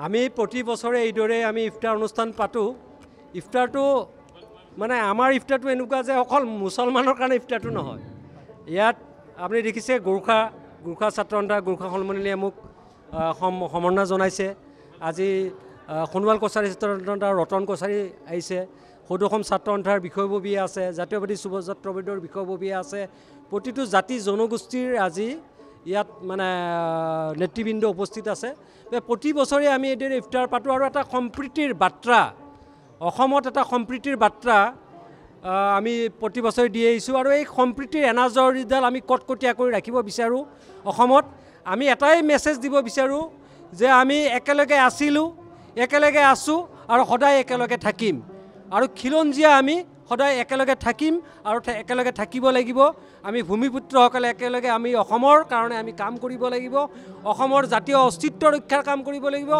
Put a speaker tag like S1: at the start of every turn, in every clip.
S1: আমি প্ৰতি বছৰে এইদৰে আমি ইফতাৰ অনুষ্ঠান পাতোঁ। ইফতাৰটো মানে আমাৰ ইফতাৰটো এনেকুৱা যে অকল মুছলমানৰ কাৰণে ইফতাৰটো নহয়। ইয়াত আপুনি দেখিছে গোৰ্খা ছাত্ৰ সন্থা গোৰ্খা সন্মিলনীয়ে মোক সমৰ্থন জনাইছে। আজি সোণোৱাল কছাৰী ছাত্ৰ সন্থা ৰতন কছাৰী আহিছে। সদৌ অসম ছাত্ৰ সন্থাৰ বিষয়ববীয়া আছে, জাতীয়বাদী যুৱযাত্ৰাবিদৰ বিষয়ববীয়া আছে। প্ৰতিটো জাতি জনগোষ্ঠীৰ আজি ইয়াত মানে নেতৃবৃন্দ উপস্থিত আছে। প্ৰতি বছৰে আমি এইদৰে ইফতাৰ পাতোঁ আৰু এটা সম্প্ৰীতিৰ বাৰ্তা, অসমত এটা সম্প্ৰীতিৰ বাৰ্তা আমি প্ৰতি বছৰে দি আহিছোঁ। আৰু এই সম্প্ৰীতিৰ এনাজৰীডাল আমি কটকটীয়াকৈ ৰাখিব বিচাৰোঁ। অসমত আমি এটাই মেছেজ দিব বিচাৰোঁ যে আমি একেলগে আছিলোঁ, একেলগে আছোঁ আৰু সদায় একেলগে থাকিম। আৰু খিলঞ্জীয়া আমি সদায় একেলগে থাকিম আৰু একেলগে থাকিব লাগিব। আমি ভূমিপুত্ৰসকলে একেলগে আমি অসমৰ কাৰণে আমি কাম কৰিব লাগিব। অসমৰ জাতীয় অস্তিত্ব ৰক্ষাৰ কাম কৰিব লাগিব।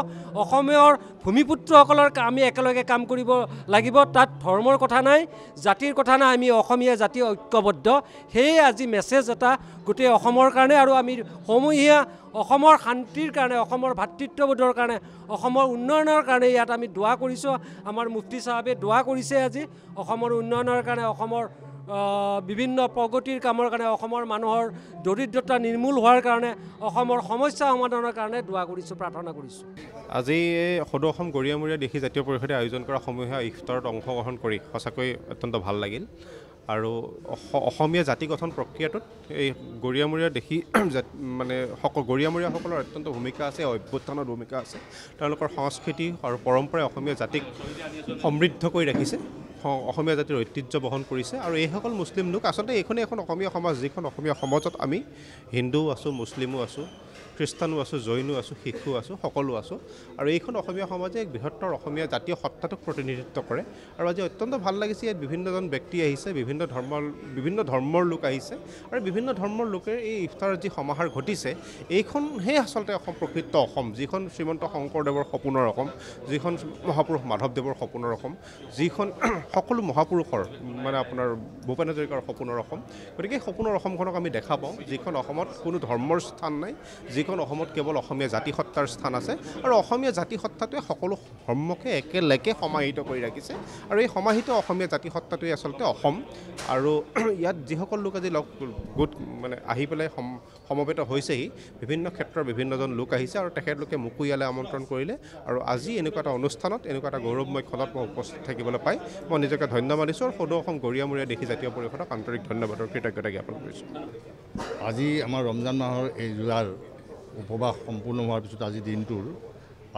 S1: অসমীয়ৰ ভূমিপুত্ৰসকলৰ আমি একেলগে কাম কৰিব লাগিব। তাত ধৰ্মৰ কথা নাই, জাতিৰ কথা নাই, আমি অসমীয়া জাতি ঐক্যবদ্ধ। সেয়ে আজি মেছেজ এটা গোটেই অসমৰ কাৰণে আৰু আমি সমূহীয়া অসমৰ শান্তিৰ কাৰণে, অসমৰ ভাতৃত্ববোধৰ কাৰণে, অসমৰ উন্নয়নৰ কাৰণে ইয়াত আমি দোৱা কৰিছোঁ। আমাৰ মুফতি চাহাবে দোৱা কৰিছে আজি অসমৰ উন্নয়নৰ কাৰণে, অসমৰ বিভিন্ন প্ৰগতিৰ কামৰ কাৰণে, অসমৰ মানুহৰ দৰিদ্ৰতা নিৰ্মূল হোৱাৰ কাৰণে, অসমৰ সমস্যা সমাধানৰ কাৰণে দোৱা কৰিছোঁ, প্ৰাৰ্থনা কৰিছোঁ।
S2: আজি সদৌ অসম গৰিয়ামৰীয়া দেশী জাতীয় পৰিষদে আয়োজন কৰা সমূহীয়া ইফতাৰত অংশগ্ৰহণ কৰি সঁচাকৈ অত্যন্ত ভাল লাগিল। আৰু অসমীয়া জাতি গঠন প্ৰক্ৰিয়াটোত এই গৰিয়ামৰীয়া দেশী মানে গৰিয়ামৰীয়াসকলৰ অত্যন্ত ভূমিকা আছে, অভ্যুত্থানৰ ভূমিকা আছে। তেওঁলোকৰ সংস্কৃতি আৰু পৰম্পৰাই অসমীয়া জাতিক সমৃদ্ধ কৰি ৰাখিছে, অসমীয়া জাতিৰ ঐতিহ্য বহন কৰিছে। আৰু এইসকল মুছলিম লোক আচলতে এইখনেই এখন অসমীয়া সমাজ, যিখন অসমীয়া সমাজত আমি হিন্দুও আছোঁ, মুছলিমো আছোঁ, খ্ৰীষ্টানো আছোঁ, জৈনো আছোঁ, শিখো আছোঁ, সকলো আছোঁ। আৰু এইখন অসমীয়া সমাজে এক বৃহত্তৰ অসমীয়া জাতীয় সত্তাটোক প্ৰতিনিধিত্ব কৰে। আৰু আজি অত্যন্ত ভাল লাগিছে, ইয়াত বিভিন্নজন ব্যক্তি আহিছে, বিভিন্ন ধৰ্মৰ লোক আহিছে। আৰু বিভিন্ন ধৰ্মৰ লোকে এই ইফতাৰৰ যি সমাহাৰ ঘটিছে, এইখনহে আচলতে অসম, প্ৰকৃত অসম, যিখন শ্ৰীমন্ত শংকৰদেৱৰ সপোনৰ অসম, যিখন মহাপুৰুষ মাধৱদেৱৰ সপোনৰ অসম, যিখন সকলো মহাপুৰুষৰ মানে আপোনাৰ ভূপেন হাজৰিকাৰ সপোনৰ অসম। গতিকে এই সপোনৰ অসমখনক আমি দেখা পাওঁ, যিখন অসমত কোনো ধৰ্মৰ স্থান নাই, যিখন অসমত কেৱল অসমীয়া জাতিসত্তাৰ স্থান আছে। আৰু অসমীয়া জাতিসত্তাটোৱে সকলো ধৰ্মকে একেলগে সমাহিত কৰি ৰাখিছে। আৰু এই সমাহিত অসমীয়া জাতিসত্তাটোৱে আচলতে অসম। আৰু ইয়াত যিসকল লোক আজি গোট মানে আহি পেলাই সমবেত হৈছেহি, বিভিন্ন ক্ষেত্ৰৰ বিভিন্নজন লোক আহিছে আৰু তেখেতলোকে মোকো ইয়ালৈ আমন্ত্ৰণ কৰিলে। আৰু আজি এনেকুৱা এটা অনুষ্ঠানত, এনেকুৱা এটা গৌৰৱময় ক্ষণত মই উপস্থিত থাকিবলৈ পাই মই নিজকে ধন্য মানিছোঁ। আৰু সদৌ অসম গৰিয়ামৰীয়া দেশী জাতীয় পৰিষদক আন্তৰিক ধন্যবাদ আৰু কৃতজ্ঞতা জ্ঞাপন কৰিছোঁ।
S3: আজি আমাৰ ৰমজান মাহৰ এই ৰোজাৰ উপবাস সম্পূৰ্ণ হোৱাৰ পিছত আজি দিনটোৰ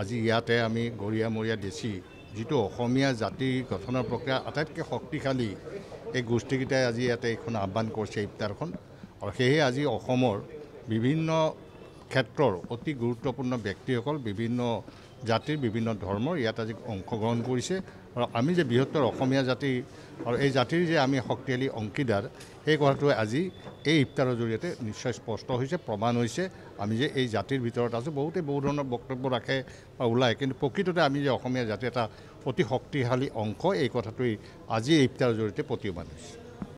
S3: আজি ইয়াতে আমি গৰিয়ামৰীয়া দেশী যিটো অসমীয়া জাতি গঠনৰ প্ৰক্ৰিয়া আটাইতকৈ শক্তিশালী এই গোষ্ঠীকেইটাই আজি ইয়াতে এইখন আহ্বান কৰিছে ইফতাৰখন। আৰু সেয়েহে আজি অসমৰ বিভিন্ন ক্ষেত্ৰৰ অতি গুৰুত্বপূৰ্ণ ব্যক্তিসকল, বিভিন্ন জাতিৰ, বিভিন্ন ধৰ্মৰ ইয়াত আজি অংশগ্ৰহণ কৰিছে। আৰু আমি যে বৃহত্তৰ অসমীয়া জাতি আৰু এই জাতিৰ যে আমি শক্তিশালী অংশীদাৰ, সেই কথাটোৱে আজি এই ইফতাৰৰ জৰিয়তে নিশ্চয় স্পষ্ট হৈছে, প্ৰমাণ হৈছে। আমি যে এই জাতিৰ ভিতৰত আছোঁ, বহুতে বহু ধৰণৰ বক্তব্য ৰাখে বা ওলায়, কিন্তু প্ৰকৃততে আমি যে অসমীয়া জাতিৰ এটা অতি শক্তিশালী অংশ, এই কথাটোৱেই আজি এই ইফতাৰৰ জৰিয়তে প্ৰতীয়মান হৈছে।